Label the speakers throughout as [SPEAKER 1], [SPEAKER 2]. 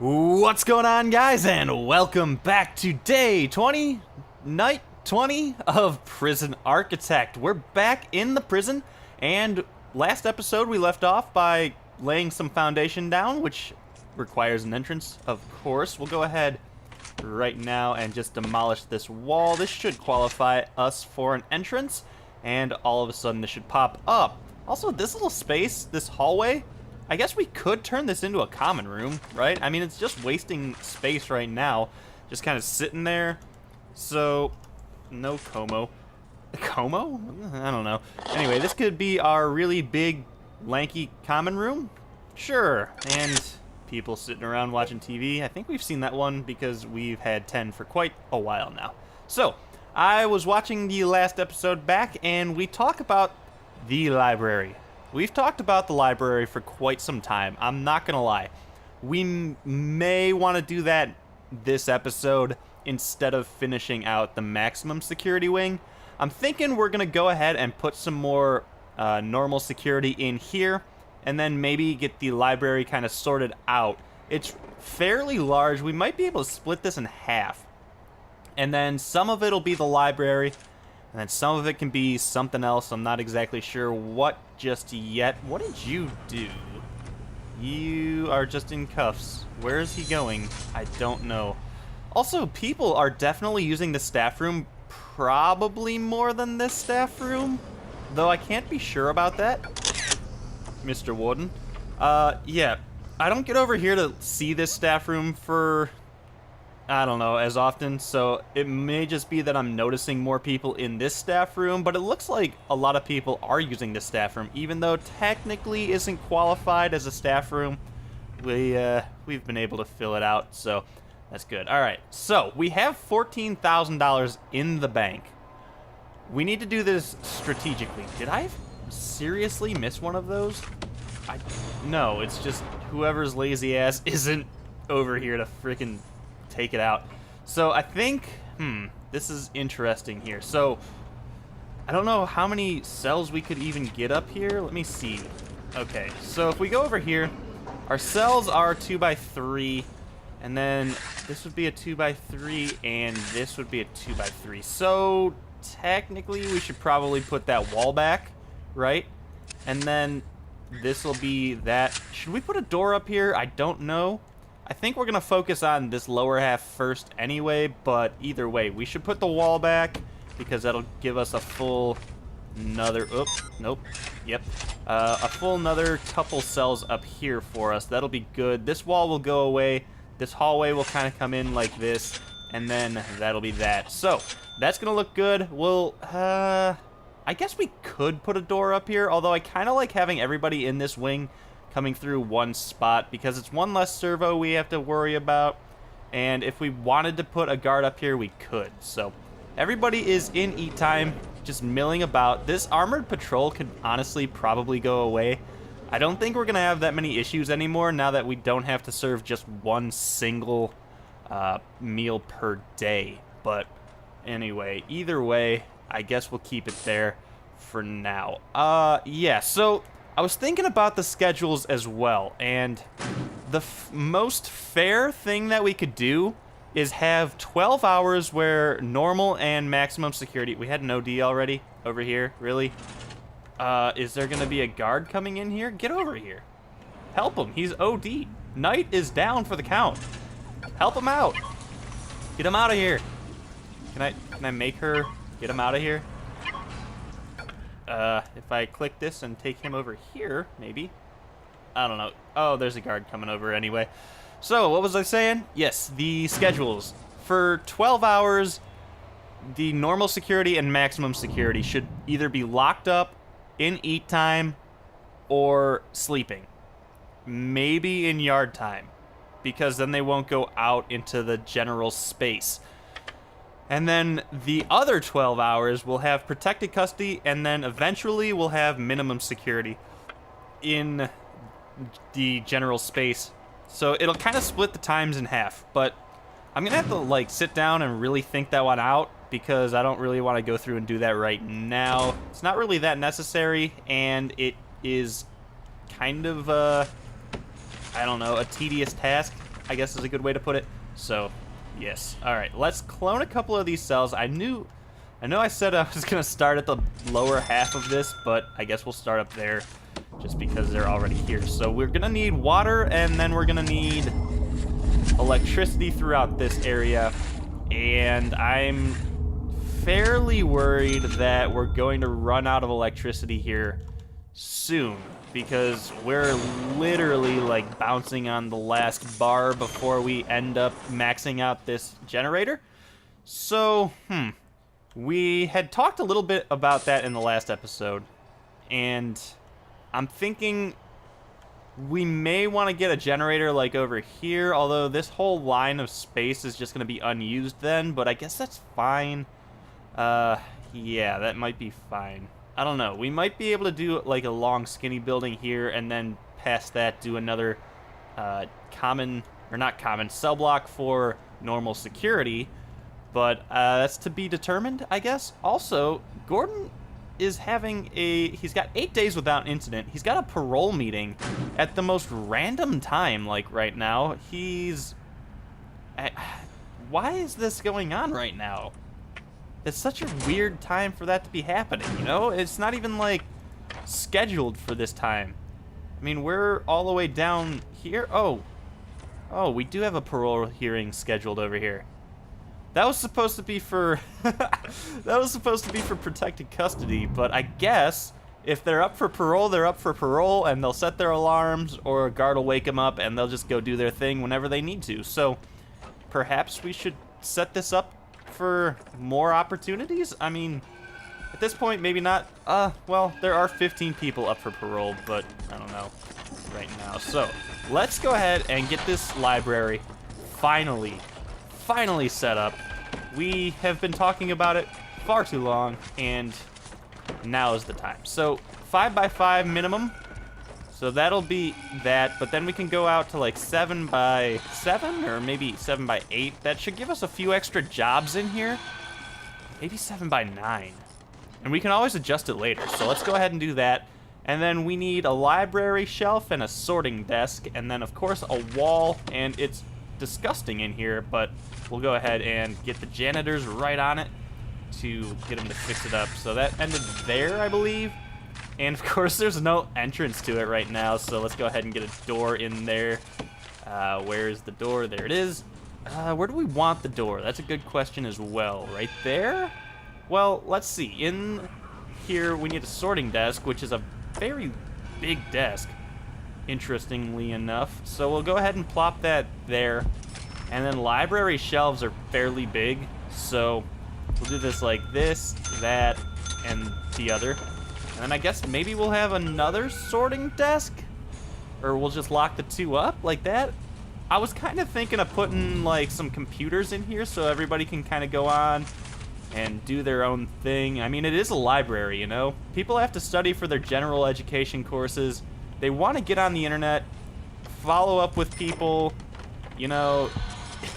[SPEAKER 1] What's going on, guys, and welcome back to day 20, night 20 of Prison Architect. We're back in the prison, and last episode we left off by laying some foundation down, which requires an entrance, of course. We'll go ahead right now and just demolish this wall. This should qualify us for an entrance, and all of a sudden this should pop up. Also, this little space, this hallway, I guess we could turn this into a common room, right? I mean, it's just wasting space right now, just kind of sitting there. So, no Como. Como? I don't know. Anyway, this could be our really big, lanky common room. Sure. And people sitting around watching TV. I think we've seen that one because we've had 10 for quite a while now. So, I was watching the last episode back, and we talk about the library. We've talked about the library for quite some time. I'm not gonna lie. We may want to do that this episode instead of finishing out the maximum security wing. I'm thinking we're gonna go ahead and put some more normal security in here, and then maybe get the library kind of sorted out. It's fairly large. We might be able to split this in half, and then some of it'll be the library, and then some of it can be something else. I'm not exactly sure what just yet. What did you do? You are just in cuffs. Where is he going? I don't know. Also, people are definitely using the staff room probably more than this staff room, though I can't be sure about that, Mr. Warden. Yeah, I don't get over here to see this staff room for, I don't know, as often, so it may just be that I'm noticing more people in this staff room, but it looks like a lot of people are using this staff room, even though technically isn't qualified as a staff room. We've been able to fill it out, so that's good. All right, so we have $14,000 in the bank. We need to do this strategically. Did I seriously miss one of those? No, it's just whoever's lazy ass isn't over here to freaking take it out. So I think, this is interesting here. So I don't know how many cells we could even get up here. Let me see. Okay, so if we go over here, our cells are 2x3, and then this would be a 2x3, and this would be a 2x3. So technically we should probably put that wall back, right? And then this will be that. Should we put a door up here? I don't know. I think we're going to focus on this lower half first anyway, but either way, we should put the wall back because that'll give us a full another, a full another couple cells up here for us. That'll be good. This wall will go away. This hallway will kind of come in like this, and then that'll be that. So that's going to look good. We'll, I guess we could put a door up here, although I kind of like having everybody in this wing coming through one spot because it's one less servo we have to worry about, and if we wanted to put a guard up here, we could. So everybody is in eat time, just milling about. This armored patrol could honestly probably go away. I don't think we're gonna have that many issues anymore now that we don't have to serve just one single meal per day. But anyway, either way, I guess we'll keep it there for now. Yeah, so I was thinking about the schedules as well, and the most fair thing that we could do is have 12 hours where normal and maximum security. We had an OD already over here, really? Is there gonna be a guard coming in here? Get over here. Help him, he's OD. Night is down for the count. Help him out. Get him out of here. Can I make her get him out of here? If I click this and take him over here, maybe. I don't know. Oh, there's a guard coming over anyway. So, what was I saying? Yes, the schedules. For 12 hours, the normal security and maximum security should either be locked up in eat time or sleeping. Maybe in yard time, because then they won't go out into the general space. And then the other 12 hours will have protected custody, and then eventually we'll have minimum security in the general space. So it'll kind of split the times in half, but I'm gonna have to like sit down and really think that one out because I don't really want to go through and do that right now. It's not really that necessary, and it is kind of I don't know, a tedious task. I guess is a good way to put it. So, yes. All right, let's clone a couple of these cells. I know I said I was going to start at the lower half of this, but I guess we'll start up there just because they're already here. So we're going to need water, and then we're going to need electricity throughout this area. And I'm fairly worried that we're going to run out of electricity here soon, because we're literally like bouncing on the last bar before we end up maxing out this generator. So, we had talked a little bit about that in the last episode, and I'm thinking we may want to get a generator like over here, although this whole line of space is just going to be unused then, but I guess that's fine. Yeah, that might be fine. I don't know. We might be able to do like a long skinny building here, and then past that do another cell block for normal security, but that's to be determined, I guess. Also, Gordon is he's got 8 days without incident. He's got a parole meeting at the most random time, like right now. Why is this going on right now? It's such a weird time for that to be happening, you know? It's not even, like, scheduled for this time. I mean, we're all the way down here. Oh, we do have a parole hearing scheduled over here. That was supposed to be for protected custody, but I guess if they're up for parole, they're up for parole, and they'll set their alarms, or a guard will wake them up, and they'll just go do their thing whenever they need to. So perhaps we should set this up for more opportunities? I mean, at this point, maybe not. Well, there are 15 people up for parole, but I don't know right now. So let's go ahead and get this library finally set up. We have been talking about it far too long, and now is the time. So 5x5 minimum. So that'll be that, but then we can go out to like 7x7 or maybe 7x8. That should give us a few extra jobs in here. Maybe 7x9. And we can always adjust it later. So let's go ahead and do that. And then we need a library shelf and a sorting desk, and then of course a wall. And it's disgusting in here, but we'll go ahead and get the janitors right on it to get them to fix it up. So that ended there, I believe. And of course, there's no entrance to it right now, so let's go ahead and get a door in there. Where is the door? There it is. Where do we want the door? That's a good question as well. Right there? Well, let's see. In here, we need a sorting desk, which is a very big desk, interestingly enough. So we'll go ahead and plop that there. And then library shelves are fairly big, so we'll do this like this, that, and the other. And then I guess maybe we'll have another sorting desk? Or we'll just lock the two up like that? I was kind of thinking of putting like some computers in here so everybody can kind of go on and do their own thing. I mean, it is a library, you know? People have to study for their general education courses. They want to get on the internet, follow up with people, you know,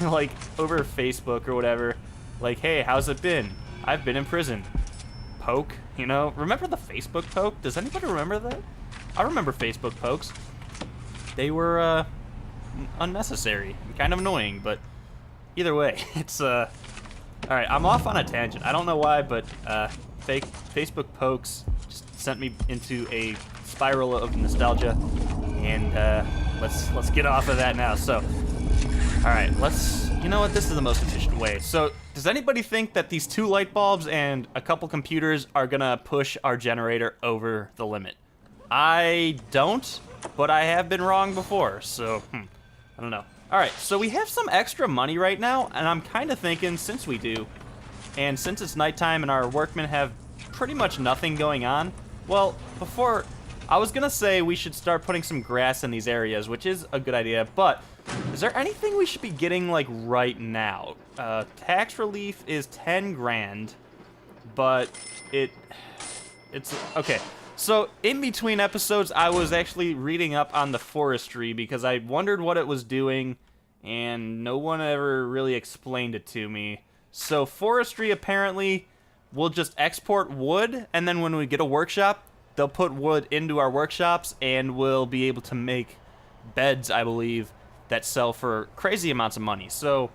[SPEAKER 1] like over Facebook or whatever. Like, hey, how's it been? I've been in prison. Poke, you know? Remember the Facebook poke? Does anybody remember that? I remember Facebook pokes. They were unnecessary, kind of annoying, but either way, it's all right, I'm off on a tangent. I don't know why, but Facebook pokes just sent me into a spiral of nostalgia, and let's get off of that now. So, all right, you know what? This is the most efficient way. So, does anybody think that these 2 light bulbs and a couple computers are gonna push our generator over the limit? I don't, but I have been wrong before, so I don't know. All right, so we have some extra money right now, and I'm kind of thinking, since we do, and since it's nighttime and our workmen have pretty much nothing going on, well, before, I was gonna say we should start putting some grass in these areas, which is a good idea, but is there anything we should be getting, like, right now? Tax relief is 10 grand, but it's, okay. So, in between episodes, I was actually reading up on the forestry because I wondered what it was doing, and no one ever really explained it to me. So, forestry apparently will just export wood, and then when we get a workshop, they'll put wood into our workshops, and we'll be able to make beds, I believe, that sell for crazy amounts of money. So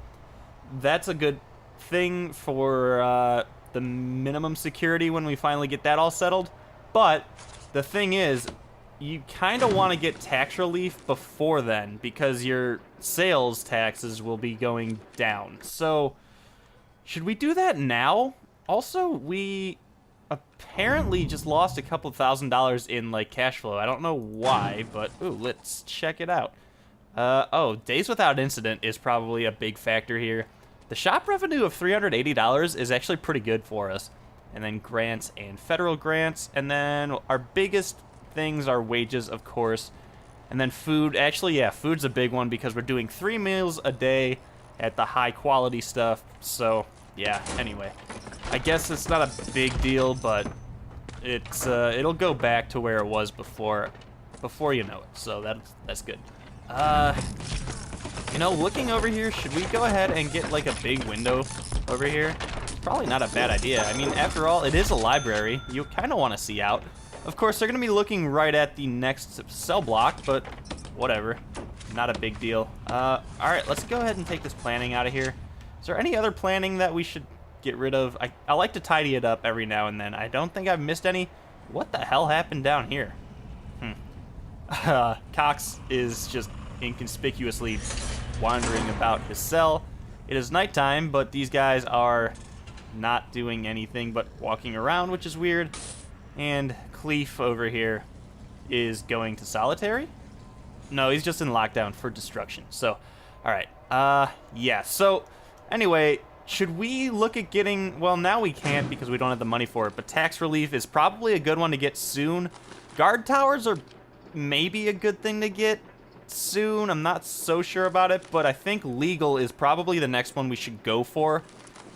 [SPEAKER 1] that's a good thing for the minimum security when we finally get that all settled. But the thing is, you kind of want to get tax relief before then, because your sales taxes will be going down. So should we do that now? Also, we apparently just lost a couple $1,000s in like cash flow. I don't know why, but ooh, let's check it out. Oh, days without incident is probably a big factor here. The shop revenue of $380 is actually pretty good for us. And then grants and federal grants, and then our biggest things are wages, of course, and then food. Actually, yeah, food's a big one because we're doing 3 meals a day at the high quality stuff. So yeah, anyway, I guess it's not a big deal, but it's it'll go back to where it was before you know it. So that's good. You know, looking over here, should we go ahead and get like a big window over here? It's probably not a bad idea. I mean, after all, it is a library. You kind of want to see out. Of course, they're going to be looking right at the next cell block, but whatever. Not a big deal. All right, let's go ahead and take this planning out of here. Is there any other planning that we should get rid of? I like to tidy it up every now and then. I don't think I've missed any. What the hell happened down here? Cox is just inconspicuously wandering about his cell. It is nighttime, but these guys are not doing anything but walking around, which is weird. And Cleef over here is going to solitary? No, he's just in lockdown for destruction. So, all right. Yeah. So, anyway, should we look at getting... Well, now we can't because we don't have the money for it, but tax relief is probably a good one to get soon. Guard towers are maybe a good thing to get soon. I'm not so sure about it, but I think legal is probably the next one we should go for,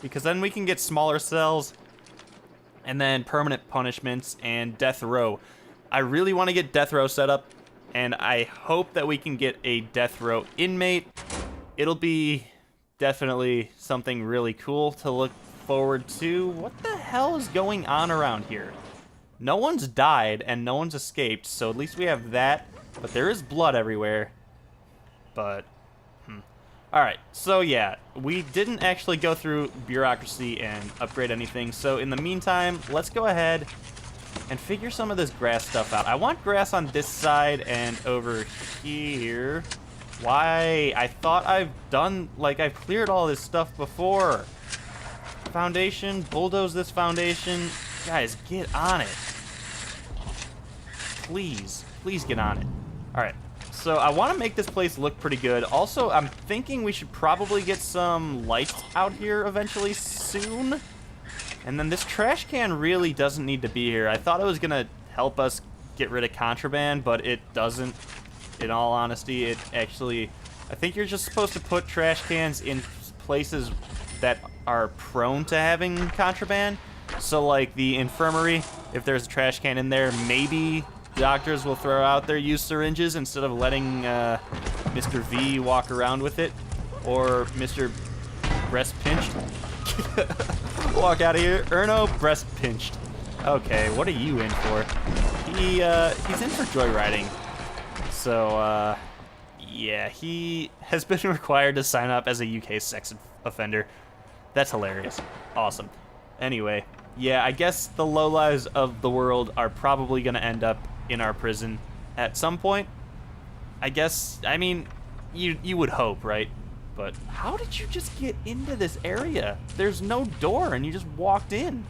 [SPEAKER 1] because then we can get smaller cells and then permanent punishments and death row. I really want to get death row set up, and I hope that we can get a death row inmate. It'll be definitely something really cool to look forward to. What the hell is going on around here? No one's died and no one's escaped, so at least we have that. But there is blood everywhere. But, Alright, so yeah, we didn't actually go through bureaucracy and upgrade anything. So in the meantime, let's go ahead and figure some of this grass stuff out. I want grass on this side and over here. Why? I thought I've cleared all this stuff before. Foundation, bulldoze this foundation. Guys, get on it. Please get on it. Alright, so I want to make this place look pretty good. Also, I'm thinking we should probably get some lights out here eventually soon. And then this trash can really doesn't need to be here. I thought it was going to help us get rid of contraband, but it doesn't. In all honesty, it actually... I think you're just supposed to put trash cans in places that are prone to having contraband. So, like the infirmary, if there's a trash can in there, maybe doctors will throw out their used syringes instead of letting Mr. V walk around with it. Or Mr. Breast Pinched. Walk out of here. Erno, breast pinched. Okay, what are you in for? He's in for joyriding. So, yeah, he has been required to sign up as a UK sex offender. That's hilarious. Awesome. Anyway, yeah, I guess the lowlives of the world are probably going to end up in our prison at some point. I guess, I mean, you would hope, right? But how did you just get into this area? There's no door and you just walked in.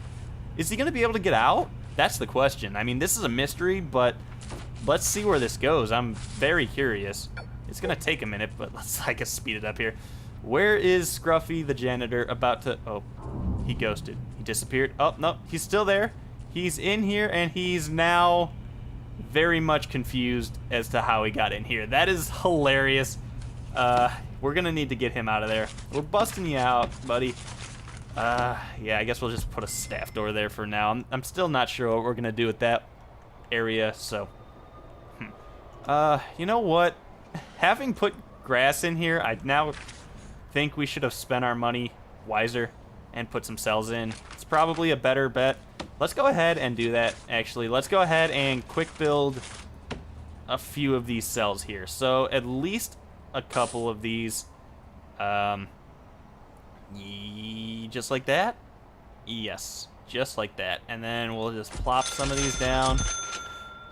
[SPEAKER 1] Is he going to be able to get out? That's the question. I mean, this is a mystery, but let's see where this goes. I'm very curious. It's going to take a minute, but let's, I guess, speed it up here. Where is Scruffy the janitor about to... Oh, he ghosted. He disappeared. Oh, no, he's still there. He's in here, and he's now very much confused as to how he got in here. That is hilarious. We're going to need to get him out of there. We're busting you out, buddy. Yeah, I guess we'll just put a staff door there for now. I'm still not sure what we're going to do with that area, so... you know what? Having put grass in here, I now think we should have spent our money wiser and put some cells in. It's probably a better bet. Let's go ahead and do that, actually. Let's go ahead and quick build a few of these cells here. So at least a couple of these. Just like that? Yes, just like that. And then we'll just plop some of these down.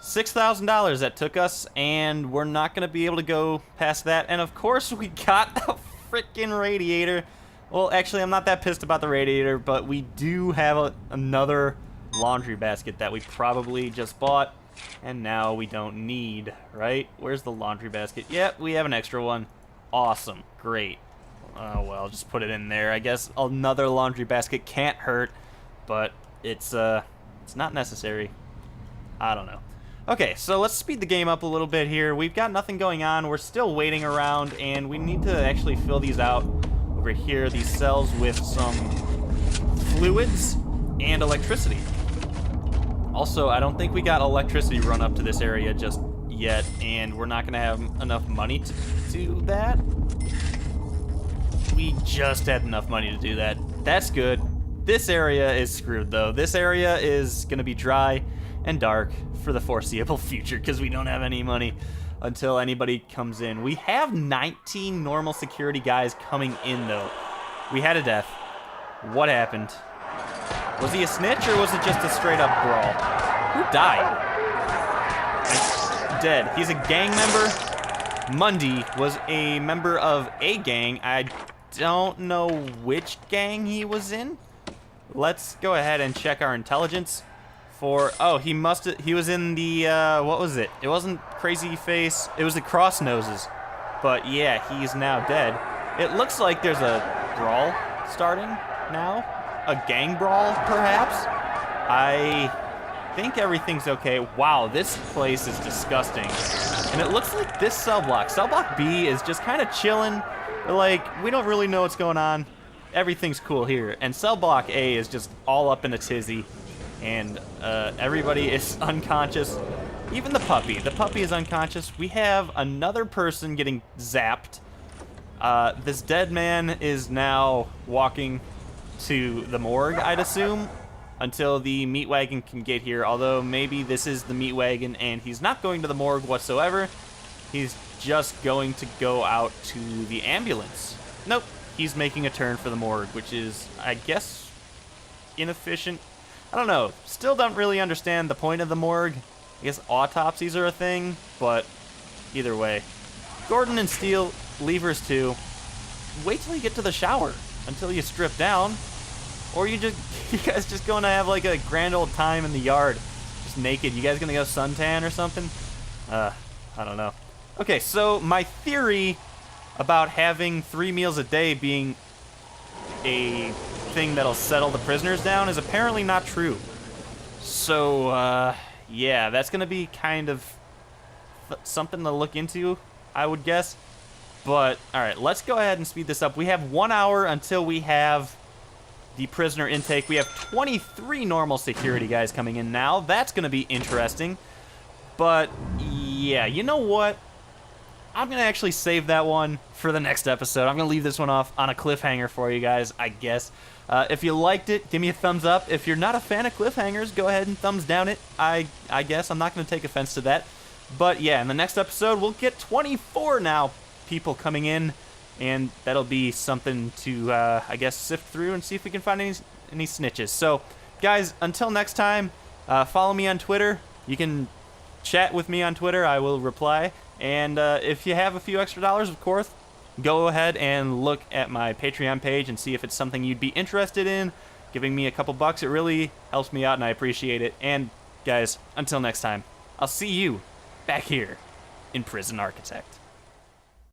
[SPEAKER 1] $6,000 that took us, and we're not going to be able to go past that. And of course, we got a freaking radiator. Well, actually, I'm not that pissed about the radiator, but we do have another laundry basket that we probably just bought, and now we don't need, right? Where's the laundry basket? Yep, we have an extra one. Awesome. Great. Oh, well, just put it in there. I guess another laundry basket can't hurt, but it's not necessary. I don't know. Okay, so let's speed the game up a little bit here. We've got nothing going on. We're still waiting around, and we need to actually fill these out over here, these cells, with some fluids and electricity. Also, I don't think we got electricity run up to this area just yet, and we're not going to have enough money to do that. We just had enough money to do that. That's good. This area is screwed, though. This area is going to be dry and dark for the foreseeable future because we don't have any money until anybody comes in. We have 19 normal security guys coming in, though. We had a death. What happened? Was he a snitch, or was it just a straight-up brawl? Who died? Dead. He's a gang member. Mundy was a member of a gang. I don't know which gang he was in. Let's go ahead and check our intelligence. Oh, he was in the, what was it? It wasn't Crazy Face, it was the Cross Noses. But yeah, he's now dead. It looks like there's a brawl starting now. A gang brawl, perhaps? I think everything's okay. Wow, this place is disgusting. And it looks like this cell block B is just kind of chilling. Like, we don't really know what's going on. Everything's cool here. And cell block A is just all up in a tizzy. And everybody is unconscious. Even the puppy. The puppy is unconscious. We have another person getting zapped. This dead man is now walking to the morgue, I'd assume, until the meat wagon can get here. Although maybe this is the meat wagon and he's not going to the morgue whatsoever. He's just going to go out to the ambulance. Nope. He's making a turn for the morgue, which is, I guess, inefficient. I don't know. Still don't really understand the point of the morgue. I guess autopsies are a thing, but either way. Gordon and Steele, levers too. Wait till you get to the shower until you strip down. Or you guys just going to have like a grand old time in the yard, just naked. You guys gonna go suntan or something? I don't know. Okay, so my theory about having 3 meals a day being a thing that'll settle the prisoners down is apparently not true. So, yeah, that's gonna be kind of something to look into, I would guess. But, alright, let's go ahead and speed this up. We have 1 hour until we have the prisoner intake. We have 23 normal security guys coming in now. That's gonna be interesting. But, yeah, you know what? I'm going to actually save that one for the next episode. I'm going to leave this one off on a cliffhanger for you guys, I guess. If you liked it, give me a thumbs up. If you're not a fan of cliffhangers, go ahead and thumbs down it. I guess I'm not going to take offense to that. But yeah, in the next episode, we'll get 24 now people coming in. And that'll be something to, I guess, sift through and see if we can find any snitches. So, guys, until next time, follow me on Twitter. You can chat with me on Twitter. I will reply. And if you have a few extra dollars, of course, go ahead and look at my Patreon page and see if it's something you'd be interested in. Giving me a couple bucks, it really helps me out, and I appreciate it. And, guys, until next time, I'll see you back here in Prison Architect.